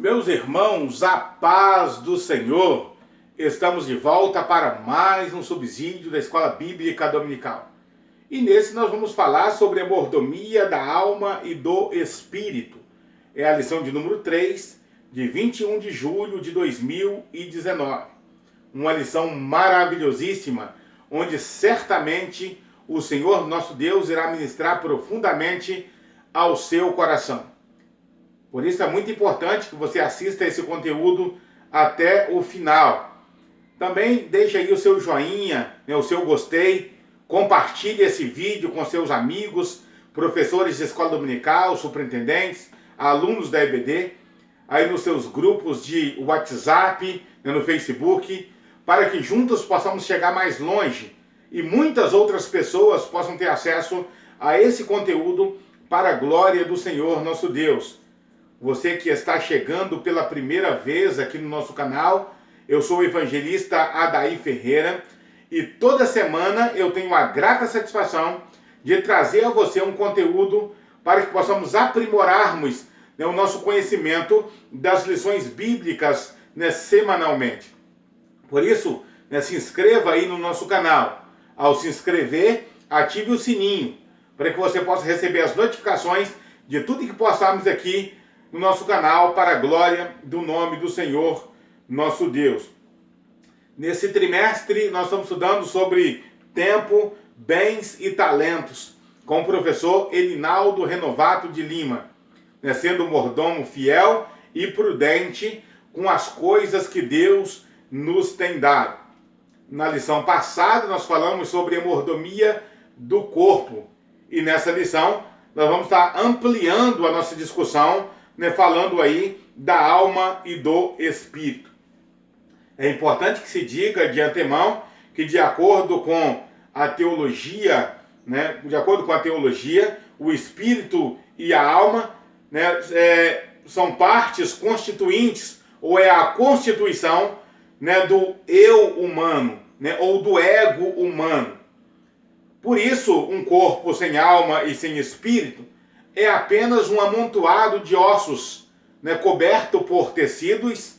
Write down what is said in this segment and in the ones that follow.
Meus irmãos, a paz do Senhor. Estamos de volta para mais um subsídio da Escola Bíblica Dominical. E nesse nós vamos falar sobre a mordomia da alma e do espírito. É a lição de número 3, de 21 de julho de 2019. Uma lição maravilhosíssima, onde certamente o Senhor nosso Deus irá ministrar profundamente ao seu coração. Por isso é muito importante que você assista esse conteúdo até o final. Também deixe aí o seu joinha, o seu gostei, compartilhe esse vídeo com seus amigos, professores de escola dominical, superintendentes, alunos da EBD, aí nos seus grupos de WhatsApp, no Facebook, para que juntos possamos chegar mais longe e muitas outras pessoas possam ter acesso a esse conteúdo para a glória do Senhor nosso Deus. Você que está chegando pela primeira vez aqui no nosso canal, eu sou o evangelista Adair Ferreira e toda semana eu tenho a grata satisfação de trazer a você um conteúdo para que possamos aprimorarmos o nosso conhecimento das lições bíblicas semanalmente. Por isso, se inscreva aí no nosso canal. Ao se inscrever, ative o sininho para que você possa receber as notificações de tudo que possamos aqui no nosso canal para a glória do nome do Senhor nosso Deus. Nesse trimestre nós estamos estudando sobre tempo, bens e talentos com o professor Elinaldo Renovato de Lima, sendo mordomo fiel e prudente com as coisas que Deus nos tem dado. Na lição passada nós falamos sobre a mordomia do corpo e nessa lição nós vamos estar ampliando a nossa discussão, falando aí da alma e do espírito. É importante que se diga de antemão que de acordo com a teologia, o espírito e a alma são partes constituintes, ou é a constituição do eu humano, ou do ego humano. Por isso, um corpo sem alma e sem espírito é apenas um amontoado de ossos, coberto por tecidos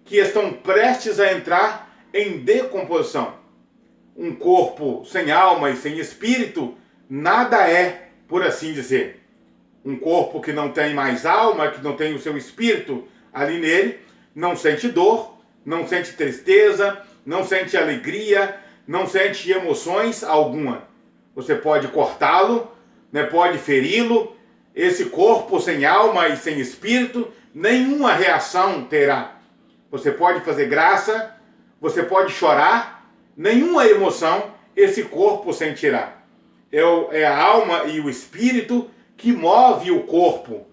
que estão prestes a entrar em decomposição. Um corpo sem alma e sem espírito nada é, por assim dizer. Um corpo que não tem mais alma, que não tem o seu espírito ali nele, não sente dor, não sente tristeza, não sente alegria, não sente emoções alguma. Você pode cortá-lo, pode feri-lo. Esse corpo sem alma e sem espírito, nenhuma reação terá. Você pode fazer graça, você pode chorar, nenhuma emoção esse corpo sentirá. É a alma e o espírito que move o corpo.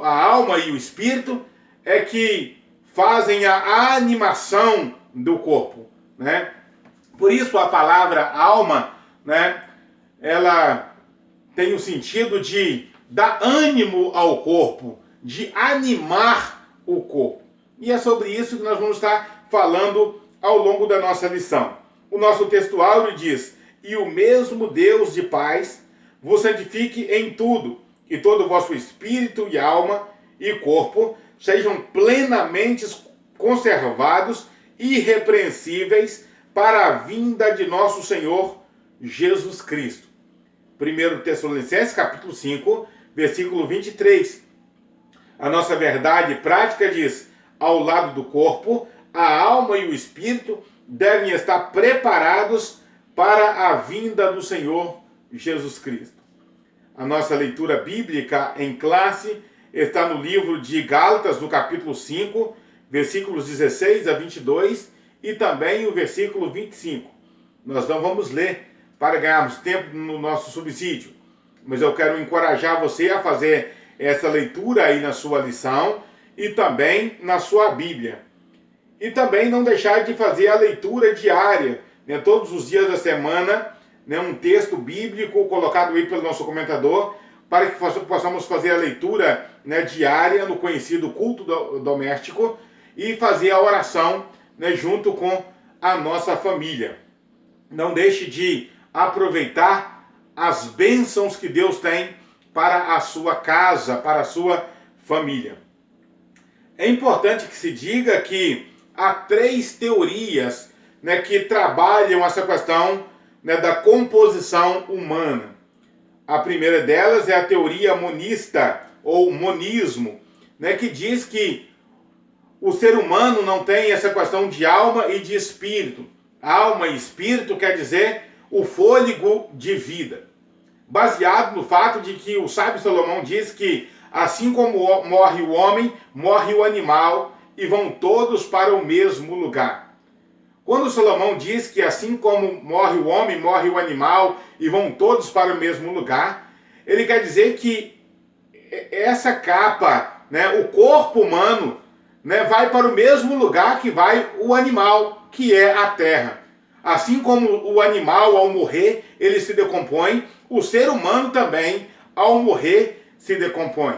A alma e o espírito é que fazem a animação do corpo. Por isso a palavra alma, ela tem o sentido de dar ânimo ao corpo, de animar o corpo. E é sobre isso que nós vamos estar falando ao longo da nossa lição. O nosso texto áureo diz: "E o mesmo Deus de paz vos santifique em tudo, e todo o vosso espírito e alma e corpo sejam plenamente conservados, irrepreensíveis, para a vinda de nosso Senhor Jesus Cristo." 1 Tessalonicenses capítulo 5, versículo 23. A nossa verdade prática diz: ao lado do corpo, a alma e o espírito devem estar preparados para a vinda do Senhor Jesus Cristo. A nossa leitura bíblica em classe está no livro de Gálatas, no capítulo 5, versículos 16 a 22 e também o versículo 25. Nós não vamos ler para ganharmos tempo no nosso subsídio, mas eu quero encorajar você a fazer essa leitura aí na sua lição e também na sua Bíblia. E também não deixar de fazer a leitura diária, todos os dias da semana, um texto bíblico colocado aí pelo nosso comentador, para que possamos fazer a leitura diária no conhecido culto doméstico e fazer a oração junto com a nossa família. Não deixe de aproveitar as bênçãos que Deus tem para a sua casa, para a sua família. É importante que se diga que há três teorias, né, que trabalham essa questão, né, da composição humana. A primeira delas é a teoria monista, ou monismo, né, que diz que o ser humano não tem essa questão de alma e de espírito. Alma e espírito quer dizer o fôlego de vida. Baseado no fato de que o sábio Salomão diz que assim como morre o homem, morre o animal e vão todos para o mesmo lugar. Quando Salomão diz que assim como morre o homem, morre o animal e vão todos para o mesmo lugar, ele quer dizer que essa capa, né, o corpo humano, né, vai para o mesmo lugar que vai o animal, que é a terra. Assim como o animal, ao morrer, ele se decompõe, o ser humano também, ao morrer, se decompõe.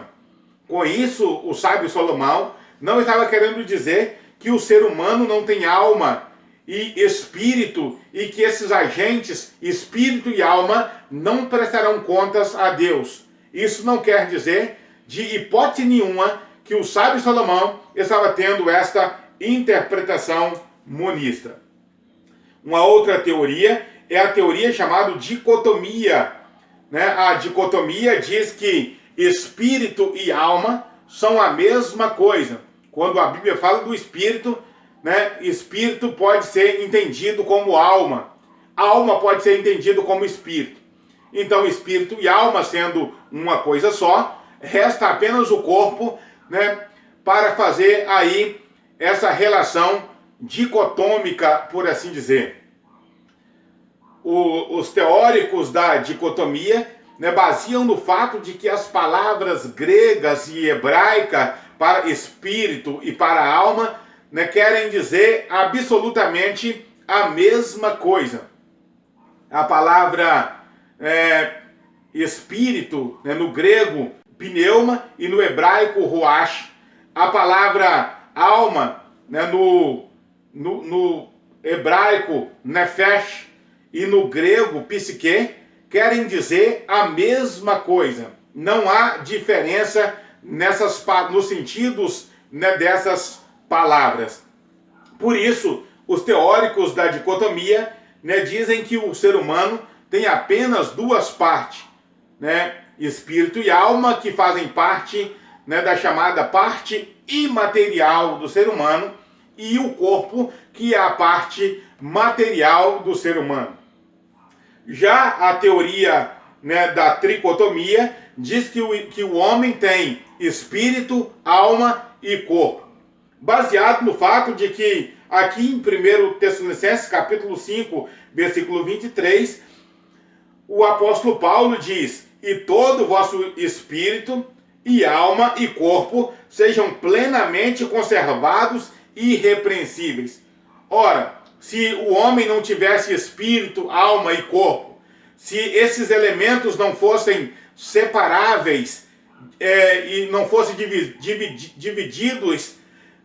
Com isso, o sábio Salomão não estava querendo dizer que o ser humano não tem alma e espírito, e que esses agentes, espírito e alma, não prestarão contas a Deus. Isso não quer dizer, de hipótese nenhuma, que o sábio Salomão estava tendo esta interpretação monista. Uma outra teoria é a teoria chamada dicotomia, né? A dicotomia diz que espírito e alma são a mesma coisa. Quando a Bíblia fala do espírito, né, espírito pode ser entendido como alma. Alma pode ser entendido como espírito. Então, espírito e alma sendo uma coisa só, resta apenas o corpo, né, para fazer aí essa relação dicotômica, por assim dizer. Os teóricos da dicotomia, né, baseiam no fato de que as palavras gregas e hebraica para espírito e para alma, né, querem dizer absolutamente a mesma coisa. A palavra espírito, né, no grego, pneuma, e no hebraico, ruach. A palavra alma, né, no hebraico, nefesh, e no grego, psique, querem dizer a mesma coisa. Não há diferença nos sentidos, né, dessas palavras. Por isso, os teóricos da dicotomia, né, dizem que o ser humano tem apenas duas partes, né, espírito e alma, que fazem parte, né, da chamada parte imaterial do ser humano, e o corpo, que é a parte material do ser humano. Já a teoria, né, da tricotomia diz que o homem tem espírito, alma e corpo. Baseado no fato de que aqui em 1 Tessalonicenses, capítulo 5, versículo 23, o apóstolo Paulo diz: e todo o vosso espírito e alma e corpo sejam plenamente conservados e irrepreensíveis. Ora, se o homem não tivesse espírito, alma e corpo, se esses elementos não fossem separáveis e não fossem divididos,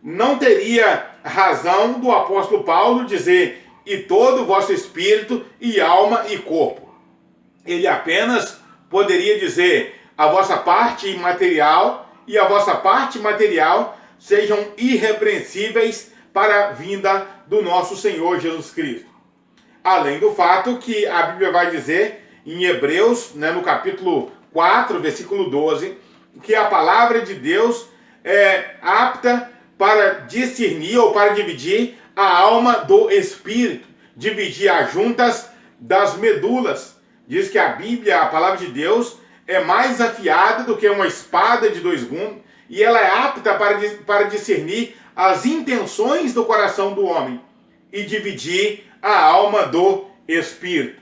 não teria razão do apóstolo Paulo dizer: e todo o vosso espírito e alma e corpo. Ele apenas poderia dizer: a vossa parte imaterial e a vossa parte material sejam irrepreensíveis para a vinda do nosso Senhor Jesus Cristo. Além do fato que a Bíblia vai dizer em Hebreus, né, no capítulo 4, versículo 12, que a palavra de Deus é apta para discernir ou para dividir a alma do espírito, dividir as juntas das medulas. Diz que a Bíblia, a palavra de Deus, é mais afiada do que uma espada de dois gumes, e ela é apta para discernir as intenções do coração do homem e dividir a alma do espírito.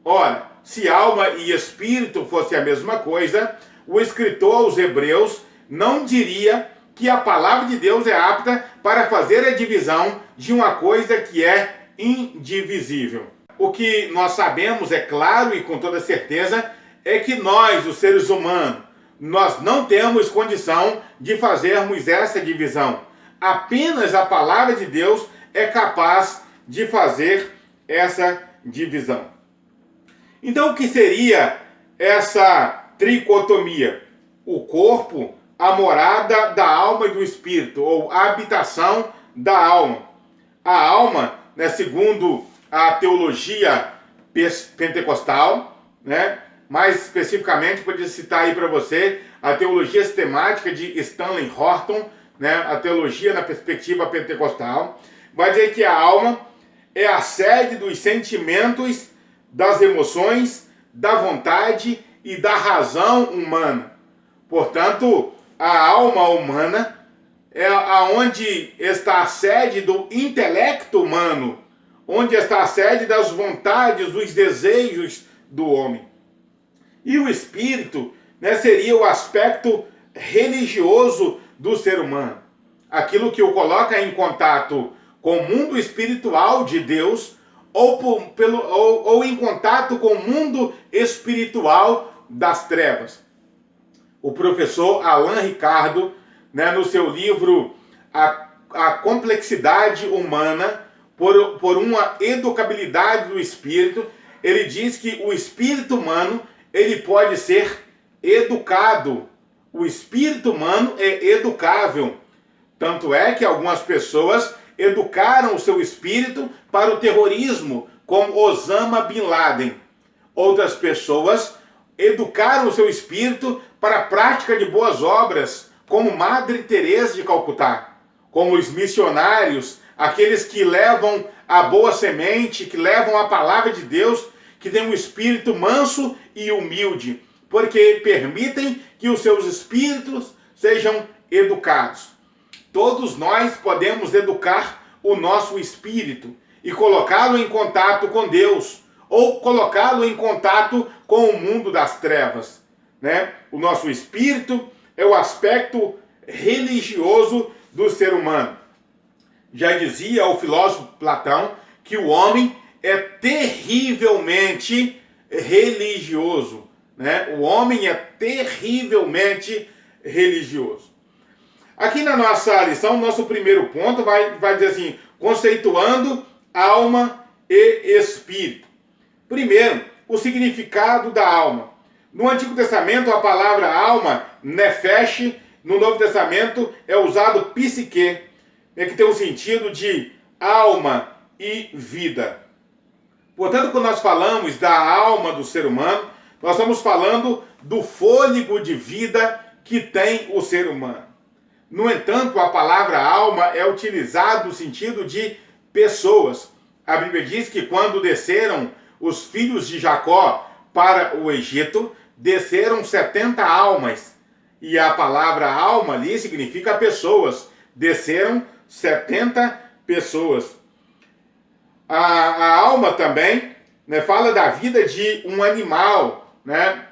Ora, se alma e espírito fosse a mesma coisa, o escritor aos Hebreus não diria que a palavra de Deus é apta para fazer a divisão de uma coisa que é indivisível. O que nós sabemos, é claro e com toda certeza, é que nós, os seres humanos, nós não temos condição de fazermos essa divisão. Apenas a palavra de Deus é capaz de fazer essa divisão. Então, o que seria essa tricotomia? O corpo a morada da alma e do espírito, ou a habitação da alma. A alma, né, segundo a teologia pentecostal, né, mais especificamente, poderia citar aí para você a teologia sistemática de Stanley Horton, né, a teologia na perspectiva pentecostal, vai dizer que a alma é a sede dos sentimentos, das emoções, da vontade e da razão humana. Portanto, a alma humana é aonde está a sede do intelecto humano, onde está a sede das vontades, dos desejos do homem. E o espírito, né, seria o aspecto religioso do ser humano. Aquilo que o coloca em contato com o mundo espiritual de Deus ou em contato com o mundo espiritual das trevas. O professor Allan Ricardo, né, no seu livro A Complexidade Humana por uma Educabilidade do Espírito, ele diz que o espírito humano ele pode ser educado. O espírito humano é educável. Tanto é que algumas pessoas educaram o seu espírito para o terrorismo, como Osama Bin Laden. Outras pessoas educaram o seu espírito para a prática de boas obras, como Madre Teresa de Calcutá, como os missionários, aqueles que levam a boa semente, que levam a palavra de Deus, que têm um espírito manso e humilde, porque permitem que os seus espíritos sejam educados. Todos nós podemos educar o nosso espírito e colocá-lo em contato com Deus, ou colocá-lo em contato com o mundo das trevas, né? O nosso espírito é o aspecto religioso do ser humano. Já dizia o filósofo Platão que o homem é terrivelmente religioso, né? O homem é terrivelmente religioso. Aqui na nossa lição, nosso primeiro ponto vai dizer assim, conceituando alma e espírito. Primeiro, o significado da alma. No Antigo Testamento, a palavra alma, nefesh, no Novo Testamento é usado psique, né, que tem o sentido de alma e vida. Portanto, quando nós falamos da alma do ser humano, nós estamos falando do fôlego de vida que tem o ser humano. No entanto, a palavra alma é utilizada no sentido de pessoas. A Bíblia diz que quando desceram os filhos de Jacó para o Egito, desceram 70 almas. E a palavra alma ali significa pessoas. Desceram 70 pessoas. A alma também, né, fala da vida de um animal, né?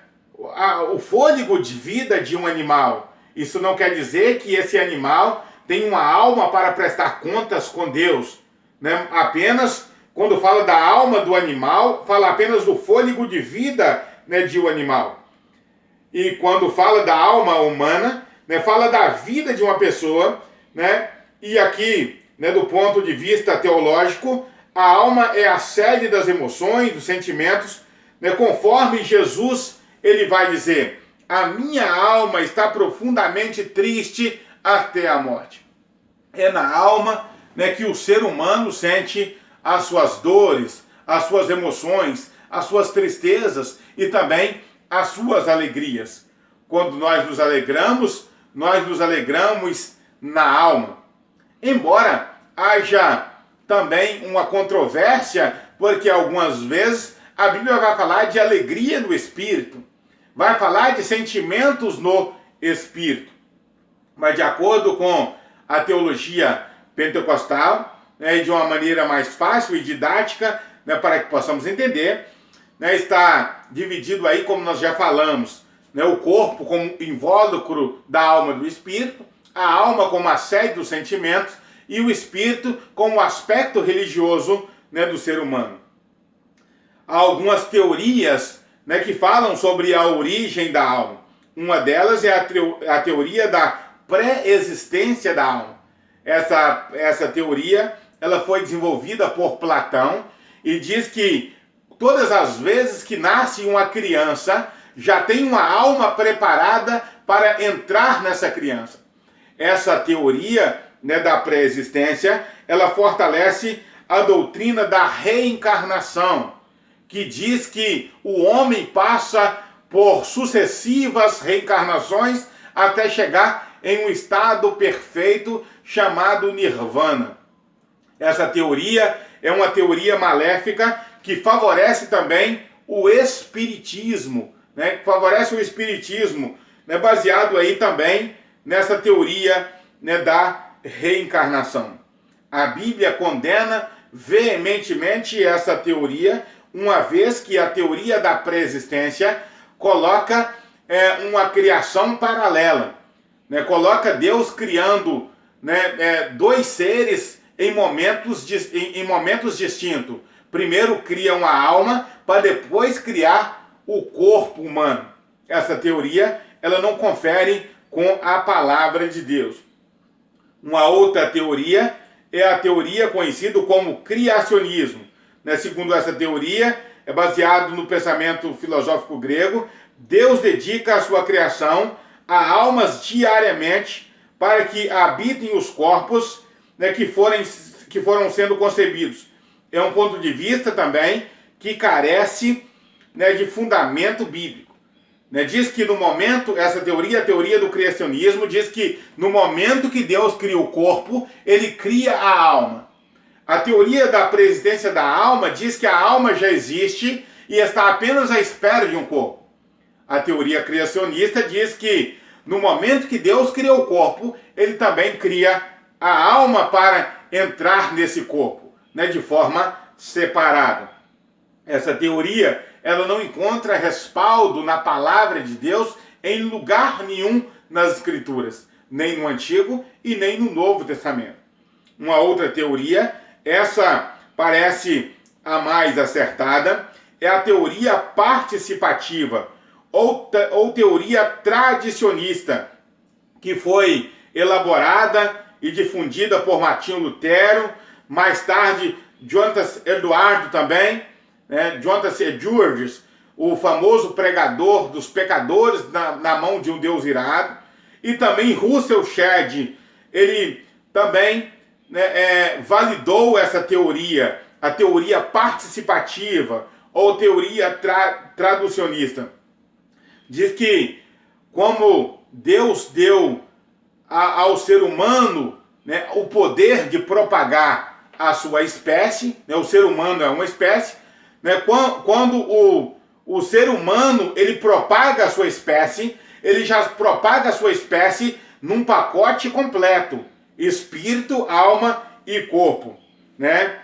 O fôlego de vida de um animal. Isso não quer dizer que esse animal tem uma alma para prestar contas com Deus, né? Apenas, quando fala da alma do animal, fala apenas do fôlego de vida, né, de um animal. E quando fala da alma humana, né, fala da vida de uma pessoa, né? E aqui, né, do ponto de vista teológico, a alma é a sede das emoções, dos sentimentos, né? Conforme Jesus, ele vai dizer: a minha alma está profundamente triste até a morte. É na alma, né, que o ser humano sente as suas dores, as suas emoções, as suas tristezas e também as suas alegrias. Quando nós nos alegramos na alma. Embora haja também uma controvérsia, porque algumas vezes a Bíblia vai falar de alegria no espírito, vai falar de sentimentos no espírito. Mas de acordo com a teologia pentecostal, né, de uma maneira mais fácil e didática, né, para que possamos entender, né, está dividido aí, como nós já falamos, né, o corpo como invólucro da alma do espírito, a alma como a sede dos sentimentos e o espírito como o aspecto religioso, né, do ser humano. Há algumas teorias, né, que falam sobre a origem da alma. Uma delas é a teoria da pré-existência da alma. Essa teoria ela foi desenvolvida por Platão e diz que todas as vezes que nasce uma criança, já tem uma alma preparada para entrar nessa criança. Essa teoria, né, da pré-existência, ela fortalece a doutrina da reencarnação, que diz que o homem passa por sucessivas reencarnações até chegar em um estado perfeito chamado nirvana. Essa teoria é uma teoria maléfica que favorece também o espiritismo, né? Favorece o espiritismo, né? Baseado aí também nessa teoria, né, da reencarnação. A Bíblia condena veementemente essa teoria, uma vez que a teoria da pré-existência coloca uma criação paralela, né? Coloca Deus criando, né, dois seres em momentos distintos. Primeiro cria uma alma para depois criar o corpo humano. Essa teoria ela não confere com a palavra de Deus. Uma outra teoria é a teoria conhecida como criacionismo. Né? Segundo essa teoria, é baseado no pensamento filosófico grego, Deus dedica a sua criação a almas diariamente para que habitem os corpos, né, que foram sendo concebidos. É um ponto de vista também que carece, né, de fundamento bíblico. Né? Diz que no momento, essa teoria, a teoria do criacionismo, diz que no momento que Deus cria o corpo, ele cria a alma. A teoria da pré-existência da alma diz que a alma já existe e está apenas à espera de um corpo. A teoria criacionista diz que no momento que Deus cria o corpo, ele também cria a alma para entrar nesse corpo, né, de forma separada. Essa teoria ela não encontra respaldo na palavra de Deus em lugar nenhum nas Escrituras, nem no Antigo e nem no Novo Testamento. Uma outra teoria, essa parece a mais acertada, é a teoria participativa ou teoria tradicionista, que foi elaborada e difundida por Martinho Lutero, mais tarde Jonathan Eduardo também, né? Jonathan Edwards, o famoso pregador dos pecadores na mão de um Deus irado, e também Russell Shedd, ele também, né, validou essa teoria, a teoria participativa ou teoria traducionista. Diz que como Deus deu ao ser humano, né, o poder de propagar a sua espécie, né, o ser humano é uma espécie, né, quando o ser humano ele propaga a sua espécie, ele já propaga a sua espécie num pacote completo, espírito, alma e corpo, né?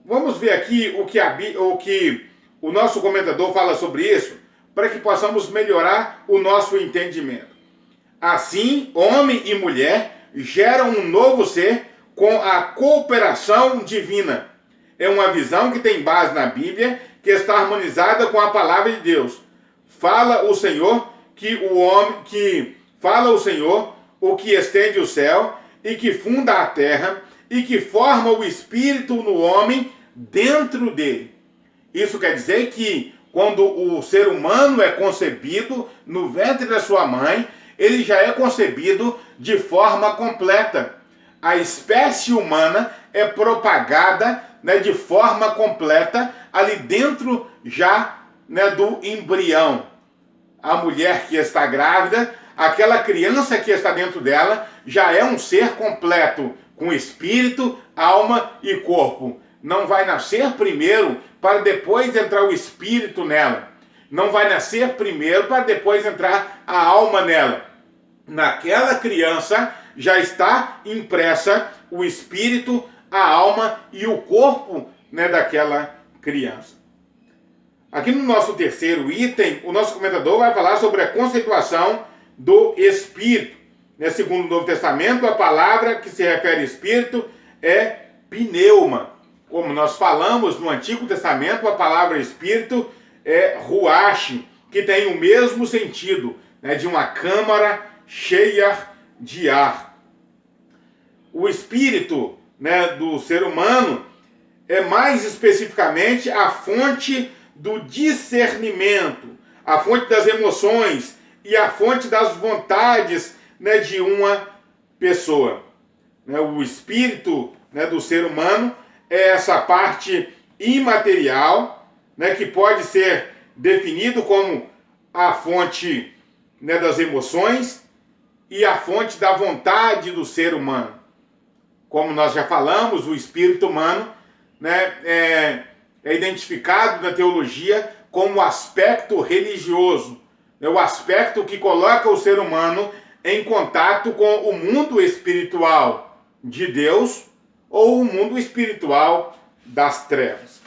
Vamos ver aqui o que o nosso comentador fala sobre isso, para que possamos melhorar o nosso entendimento. Assim, homem e mulher geram um novo ser com a cooperação divina. É uma visão que tem base na Bíblia, que está harmonizada com a palavra de Deus. Fala o Senhor o que estende o céu e que funda a terra e que forma o espírito no homem dentro dele. Isso quer dizer que quando o ser humano é concebido no ventre da sua mãe, ele já é concebido de forma completa. A espécie humana é propagada, né, de forma completa ali dentro já, né, do embrião. A mulher que está grávida, aquela criança que está dentro dela, já é um ser completo, com espírito, alma e corpo. Não vai nascer primeiro para depois entrar o espírito nela. Não vai nascer primeiro para depois entrar a alma nela. Naquela criança já está impressa o espírito, a alma e o corpo, né, daquela criança. Aqui no nosso terceiro item, o nosso comentador vai falar sobre a conceituação do espírito. Né, segundo o Novo Testamento, a palavra que se refere a espírito é pneuma. Como nós falamos no Antigo Testamento, a palavra espírito é ruach, que tem o mesmo sentido, né, de uma câmara cheia de ar. O espírito, né, do ser humano é mais especificamente a fonte do discernimento, a fonte das emoções e a fonte das vontades, né, de uma pessoa. Né, o espírito, né, do ser humano é essa parte imaterial, né, que pode ser definido como a fonte, né, das emoções e a fonte da vontade do ser humano. Como nós já falamos, o espírito humano, né, é identificado na teologia como o aspecto religioso, né, o aspecto que coloca o ser humano em contato com o mundo espiritual de Deus ou o mundo espiritual das trevas.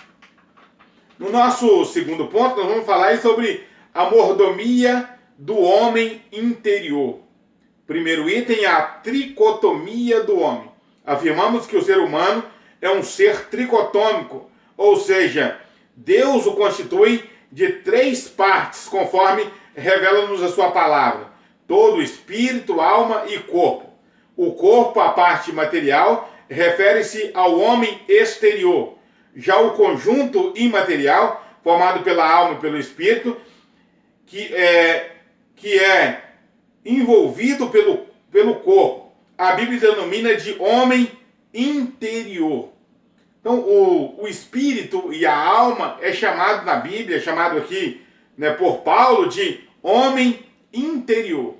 No nosso segundo ponto, nós vamos falar sobre a mordomia do homem interior. Primeiro item é a tricotomia do homem. Afirmamos que o ser humano é um ser tricotômico, ou seja, Deus o constitui de 3 partes, conforme revela-nos a sua palavra: todo espírito, alma e corpo. O corpo, a parte material, refere-se ao homem exterior. Já o conjunto imaterial, formado pela alma e pelo espírito, que é envolvido pelo corpo, a Bíblia denomina de homem interior. Então, o espírito e a alma é chamado na Bíblia, é chamado aqui, né, por Paulo, de homem interior.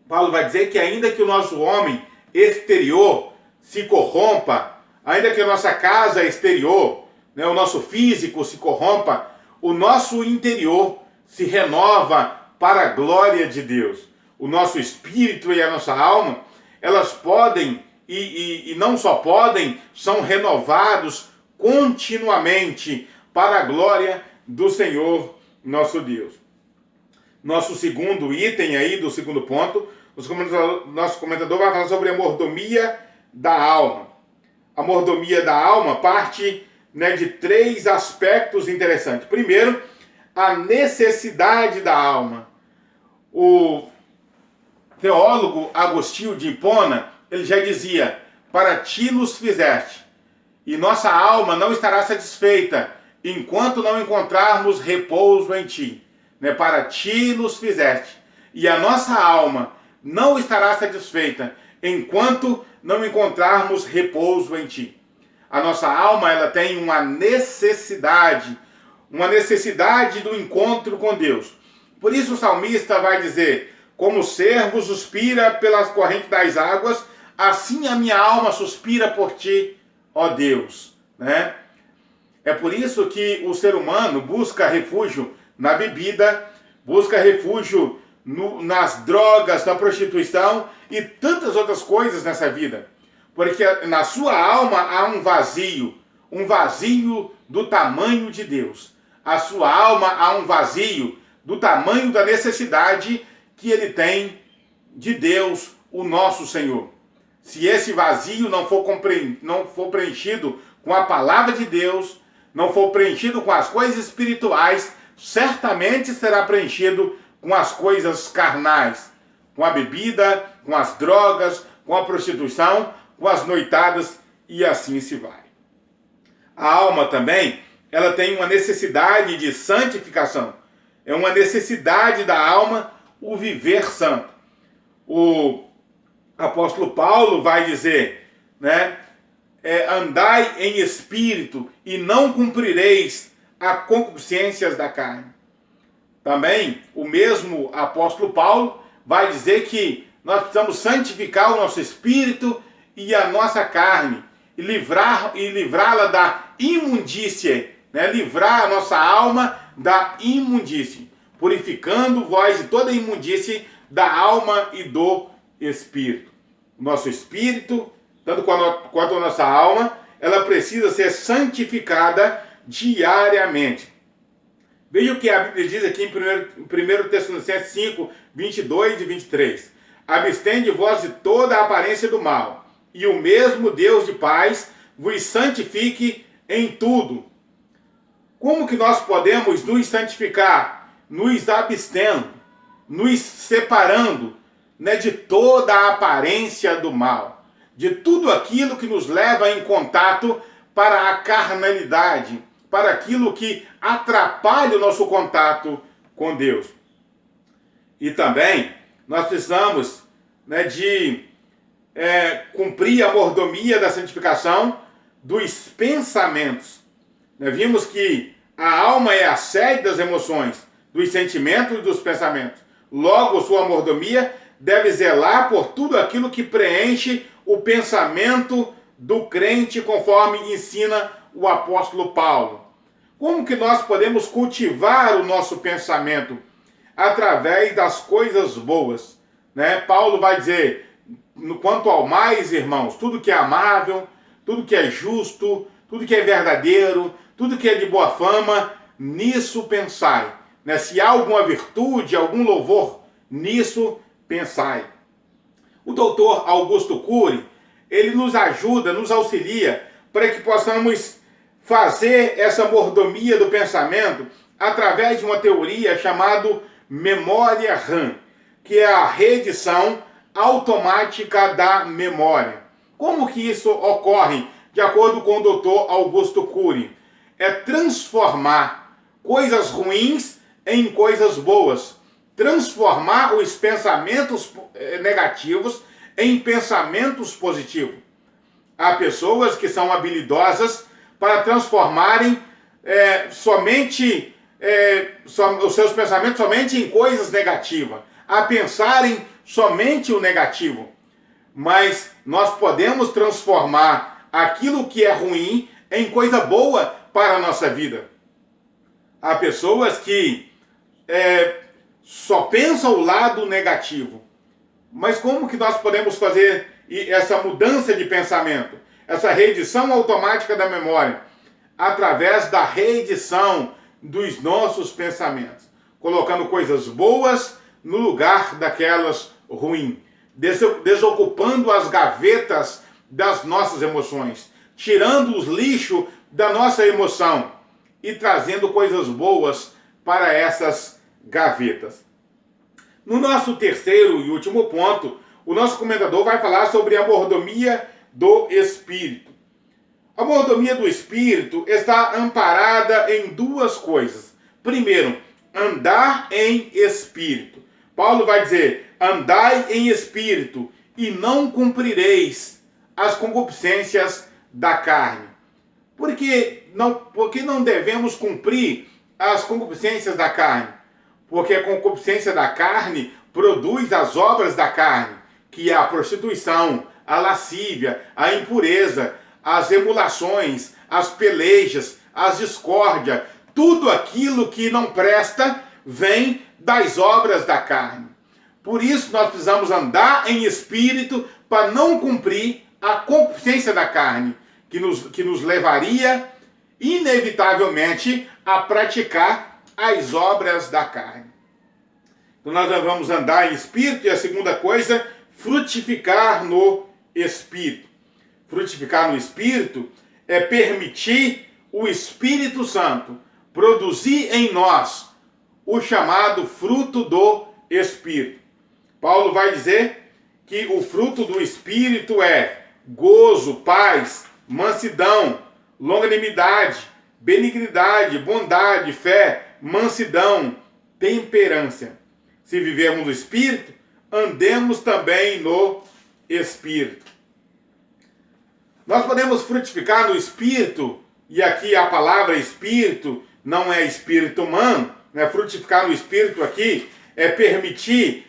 Paulo vai dizer que ainda que o nosso homem exterior se corrompa, ainda que a nossa casa exterior, né, o nosso físico se corrompa, o nosso interior se renova para a glória de Deus. O nosso espírito e a nossa alma, elas podem, e não só podem, são renovados continuamente para a glória do Senhor nosso Deus. Nosso segundo item aí do segundo ponto, nosso comentador vai falar sobre a mordomia da alma. A mordomia da alma parte, né, de 3 aspectos interessantes. Primeiro, a necessidade da alma. O teólogo Agostinho de Hipona, ele já dizia: para ti nos fizeste, e nossa alma não estará satisfeita enquanto não encontrarmos repouso em ti. Né? Para ti nos fizeste, e a nossa alma não estará satisfeita enquanto não encontrarmos repouso em ti. A nossa alma, ela tem uma necessidade do encontro com Deus. Por isso o salmista vai dizer: como o servo suspira pelas correntes das águas, assim a minha alma suspira por ti, ó Deus. Né? É por isso que o ser humano busca refúgio na bebida, busca refúgio nas drogas, na prostituição e tantas outras coisas nessa vida. Porque na sua alma há um vazio do tamanho de Deus. A sua alma há um vazio do tamanho da necessidade que ele tem de Deus, o nosso Senhor. Se esse vazio não for preenchido com a palavra de Deus, não for preenchido com as coisas espirituais, certamente será preenchido com as coisas carnais, com a bebida, com as drogas, com a prostituição, com as noitadas, e assim se vai. A alma também, ela tem uma necessidade de santificação. É uma necessidade da alma o viver santo. O apóstolo Paulo vai dizer, né, andai em espírito e não cumprireis as concupiscências da carne. Também o mesmo apóstolo Paulo vai dizer que nós precisamos santificar o nosso espírito e a nossa carne e livrá-la da imundícia, né? Livrar a nossa alma da imundície, purificando vós de toda imundície da alma e do espírito. O nosso espírito, tanto quanto a nossa alma, ela precisa ser santificada diariamente. Veja o que a Bíblia diz aqui em 1 Tessalonicenses 5, 22 e 23. Abstende vós de toda a aparência do mal, e o mesmo Deus de paz vos santifique em tudo. Como que nós podemos nos santificar? Nos abstendo, nos separando, né, de toda a aparência do mal, de tudo aquilo que nos leva em contato para a carnalidade, para aquilo que atrapalha o nosso contato com Deus. E também nós precisamos, né, de cumprir a mordomia da santificação dos pensamentos. Nós vimos que a alma é a sede das emoções, dos sentimentos e dos pensamentos. Logo, sua mordomia deve zelar por tudo aquilo que preenche o pensamento do crente, conforme ensina o apóstolo Paulo. Como que nós podemos cultivar o nosso pensamento? Através das coisas boas, né? Paulo vai dizer, quanto ao mais, irmãos, tudo que é amável, tudo que é justo, tudo que é verdadeiro, tudo que é de boa fama, nisso pensai. Né? Se há alguma virtude, algum louvor, nisso pensai. O doutor Augusto Cury, ele nos ajuda, nos auxilia para que possamos fazer essa mordomia do pensamento através de uma teoria chamada memória RAM, que é a reedição automática da memória. Como que isso ocorre? De acordo com o doutor Augusto Cury, é transformar coisas ruins em coisas boas, transformar os pensamentos negativos em pensamentos positivos. Há pessoas que são habilidosas para transformarem os seus pensamentos somente em coisas negativas, a pensarem somente o negativo. Mas nós podemos transformar aquilo que é ruim em coisa boa para a nossa vida. Há pessoas que só pensam o lado negativo. Mas como que nós podemos fazer essa mudança de pensamento? Essa reedição automática da memória? Através da reedição dos nossos pensamentos. Colocando coisas boas no lugar daquelas ruins. Desocupando as gavetas das nossas emoções. Tirando os lixos da nossa emoção. E trazendo coisas boas para essas gavetas. No nosso terceiro e último ponto, o nosso comentador vai falar sobre a mordomia do Espírito. A mordomia do Espírito está amparada em duas coisas. Primeiro, andar em Espírito. Paulo vai dizer, andai em Espírito e não cumprireis as concupiscências da carne. Por que não devemos cumprir as concupiscências da carne? Porque a concupiscência da carne produz as obras da carne, que é a prostituição, a lascívia, a impureza, as emulações, as pelejas, as discórdias, tudo aquilo que não presta vem das obras da carne. Por isso nós precisamos andar em espírito para não cumprir a concupiscência da carne, que nos levaria inevitavelmente a praticar as obras da carne. Então nós vamos andar em espírito e a segunda coisa, frutificar no espírito. Frutificar no espírito é permitir o Espírito Santo produzir em nós o chamado fruto do Espírito. Paulo vai dizer que o fruto do Espírito é gozo, paz, mansidão, longanimidade, benignidade, bondade, fé, mansidão, temperança. Se vivermos no Espírito, andemos também no Espírito. Nós podemos frutificar no Espírito, e aqui a palavra Espírito não é espírito humano, né? Frutificar no Espírito aqui é permitir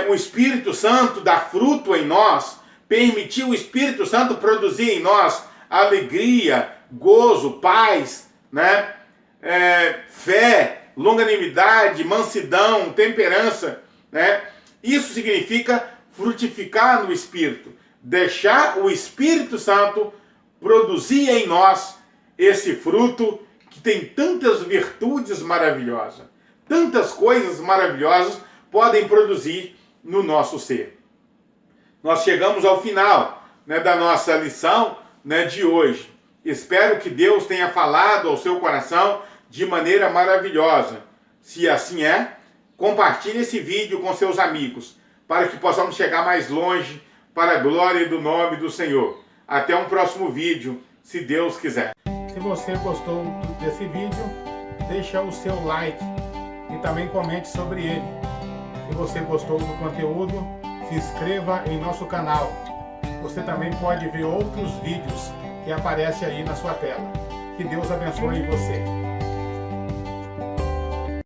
o Espírito Santo dar fruto em nós, permitir o Espírito Santo produzir em nós alegria, gozo, paz, né? Fé, longanimidade, mansidão, temperança, né? Isso significa frutificar no Espírito, deixar o Espírito Santo produzir em nós esse fruto que tem tantas virtudes maravilhosas, tantas coisas maravilhosas podem produzir no nosso ser. Nós chegamos ao final, né, da nossa lição, né, de hoje. Espero que Deus tenha falado ao seu coração de maneira maravilhosa. Se assim é, compartilhe esse vídeo com seus amigos, para que possamos chegar mais longe, para a glória do nome do Senhor. Até um próximo vídeo, se Deus quiser. Se você gostou desse vídeo, deixa o seu like, e também comente sobre ele. Se você gostou do conteúdo, se inscreva em nosso canal. Você também pode ver outros vídeos que aparecem aí na sua tela. Que Deus abençoe você.